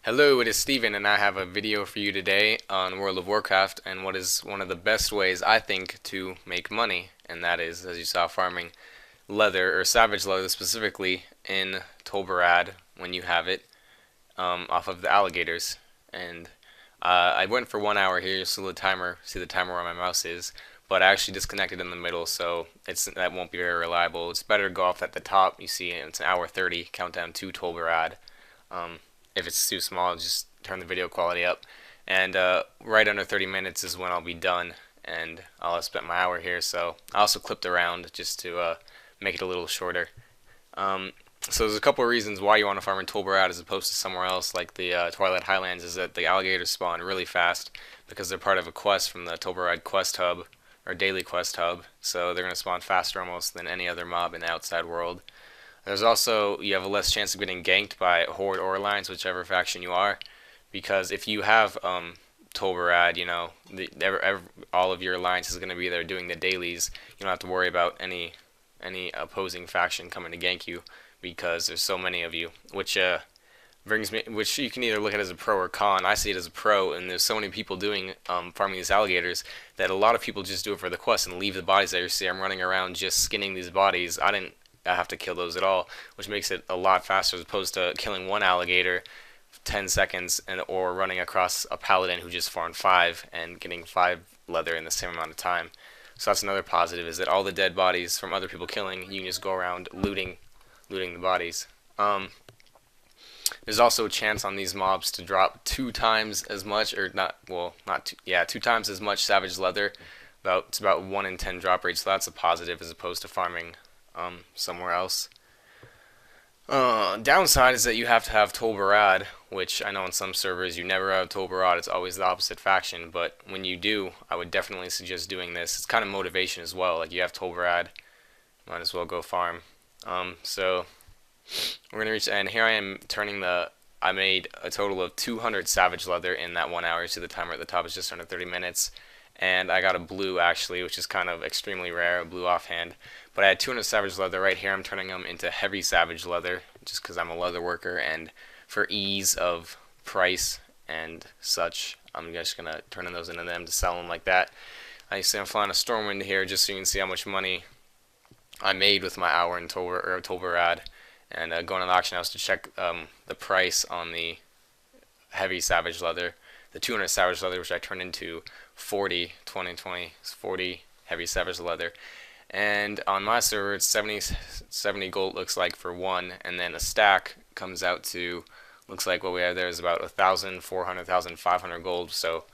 Hello, it is Steven, and I have a video for you today on World of Warcraft and what is one of the best ways I think to make money, and that is, as you saw, farming leather, or savage leather specifically, in Tol Barad when you have it, off of the alligators. And I went for 1 hour here, you'll see the timer where my mouse is, but I actually disconnected in the middle, so that won't be very reliable. It's better to go off at the top. You see it's an hour 30, countdown to Tol Barad. Um, if it's too small, just turn the video quality up. And right under 30 minutes is when I'll be done, and I'll have spent my hour here. So I also clipped around just to make it a little shorter. So there's a couple of reasons why you want to farm in Tol Barad as opposed to somewhere else like the Twilight Highlands. Is that the alligators spawn really fast because they're part of a quest from the Tol Barad quest hub, or daily quest hub. So they're going to spawn faster almost than any other mob in the outside world. There's also, you have a less chance of getting ganked by Horde or Alliance, whichever faction you are, because if you have Tol Barad, all of your Alliance is going to be there doing the dailies. You don't have to worry about any opposing faction coming to gank you because there's so many of you, which which you can either look at as a pro or con. I see it as a pro, and there's so many people doing farming these alligators that a lot of people just do it for the quest and leave the bodies there. You see, I'm running around just skinning these bodies. I have to kill those at all, which makes it a lot faster as opposed to killing one alligator 10 seconds or running across a paladin who just farmed 5 and getting 5 leather in the same amount of time. So that's another positive, is that all the dead bodies from other people killing, you can just go around looting the bodies. There's also a chance on these mobs to drop 2 times as much, or not two, yeah, 2 times as much savage leather. It's about 1 in 10 drop rate, so that's a positive as opposed to farming somewhere else. Downside is that you have to have Tol Barad, which I know on some servers you never have Tol Barad. It's always the opposite faction, but when you do, I would definitely suggest doing this. It's kind of motivation as well. Like, you have Tol Barad, might as well go farm. So we're gonna reach, and here I am I made a total of 200 savage leather in that 1 hour. So the timer at the top is just under 30 minutes. And I got a blue actually, which is kind of extremely rare, a blue offhand. But I had 200 savage leather right here. I'm turning them into heavy savage leather just because I'm a leather worker, and for ease of price and such, I'm just gonna turn those into them to sell them like that. I see I'm flying a Stormwind here just so you can see how much money I made with my hour in Tol Barad, and going to the auction house to check the price on the heavy savage leather, the 200 savage leather, which I turned into 40 heavy savage leather. And on my server it's 70 gold looks like for one, and then a stack comes out to, looks like what we have there is about 1,500 gold, so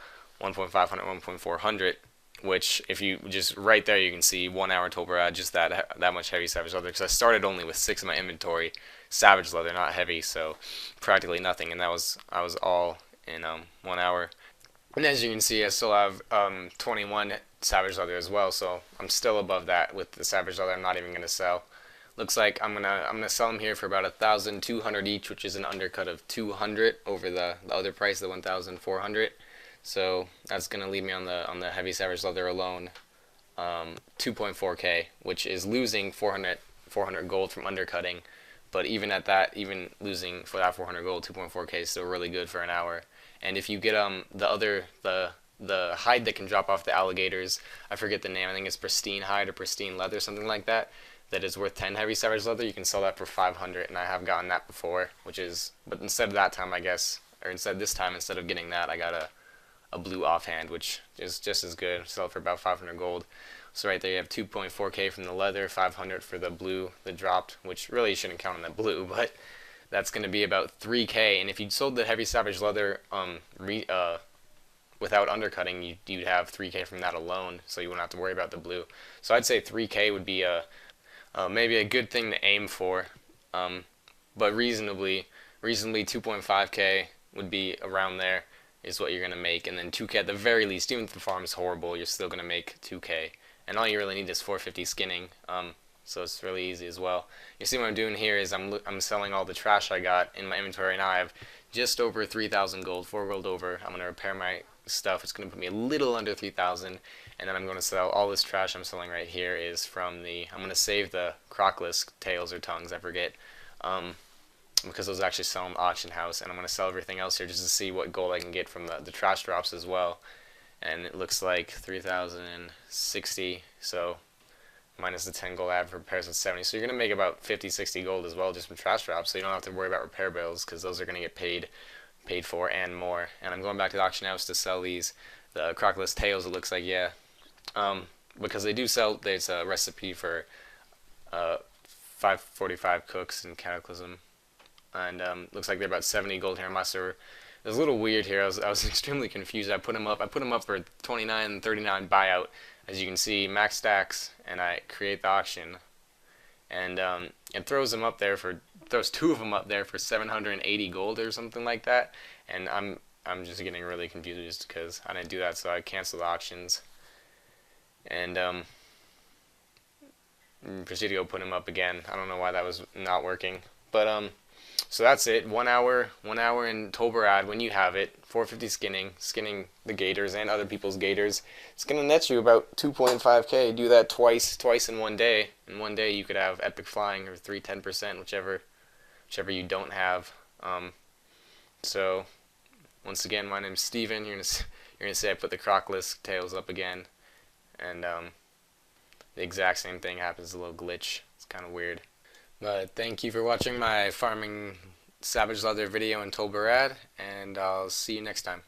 1.500, 1.400, which if you just right there you can see 1 hour Tol Barad, just that much heavy savage leather, because I started only with 6 in my inventory, savage leather, not heavy, so practically nothing, and I was all in 1 hour. And as you can see, I still have 21 savage leather as well, so I'm still above that with the savage leather. I'm not even gonna sell. Looks like I'm gonna sell them here for about 1,200 each, which is an undercut of 200 over the other price, the 1,400. So that's gonna leave me on the heavy savage leather alone 2.4k, which is losing 400 gold from undercutting. But even at that, even losing for that 400 gold, 2.4k is still really good for an hour. And if you get the hide that can drop off the alligators, I forget the name, I think it's pristine hide or pristine leather, something like that, that is worth 10 heavy savage leather, you can sell that for 500, and I have gotten that before, but instead of that time, I guess, or instead of getting that, I got a blue offhand, which is just as good, sell it for about 500 gold. So right there you have 2.4k from the leather, 500 for the blue that dropped, which really shouldn't count on the blue, but that's going to be about 3k, and if you sold the heavy savage leather without undercutting, you'd have 3k from that alone, so you wouldn't have to worry about the blue. So I'd say 3k would be maybe a good thing to aim for, but reasonably 2.5k would be around there is what you're going to make, and then 2k at the very least. Even if the farm is horrible, you're still going to make 2k, and all you really need is 450 skinning, so it's really easy as well. You see what I'm doing here is I'm selling all the trash I got in my inventory. Now I have just over 3,000 gold, 4 gold over. I'm going to repair my stuff. It's going to put me a little under 3,000, and then I'm going to sell all this trash I'm selling right here is from I'm going to save the crockless tails or tongues, I forget. because those actually sell in the auction house, and I'm going to sell everything else here just to see what gold I can get from the trash drops as well. And it looks like 3,060, so minus the 10 gold add for repairs at 70. So you're going to make about 50, 60 gold as well just from trash drops, so you don't have to worry about repair bills because those are going to get paid for and more. And I'm going back to the auction house to sell these, the crocodile tails, it looks like, yeah. Because they do sell, there's a recipe for 545 cooks in Cataclysm. And looks like they're about 70 gold here on my server. It was a little weird here. I was extremely confused. I put them up for 29 and 39 buyout. As you can see, max stacks, and I create the auction, and it throws two of them up there for 780 gold or something like that. And I'm just getting really confused because I didn't do that, so I canceled the auctions and proceed to go put them up again. I don't know why that was not working, but so that's it. 1 hour in Tol Barad when you have it. 450 skinning the gators and other people's gators. It's gonna net you about 2.5k. Do that twice in one day. In one day you could have epic flying or 310%, whichever you don't have. So once again, my name's Steven. You're gonna say I put the crocodile tails up again, and the exact same thing happens. A little glitch. It's kind of weird. But thank you for watching my farming savage leather video in Tol Barad, and I'll see you next time.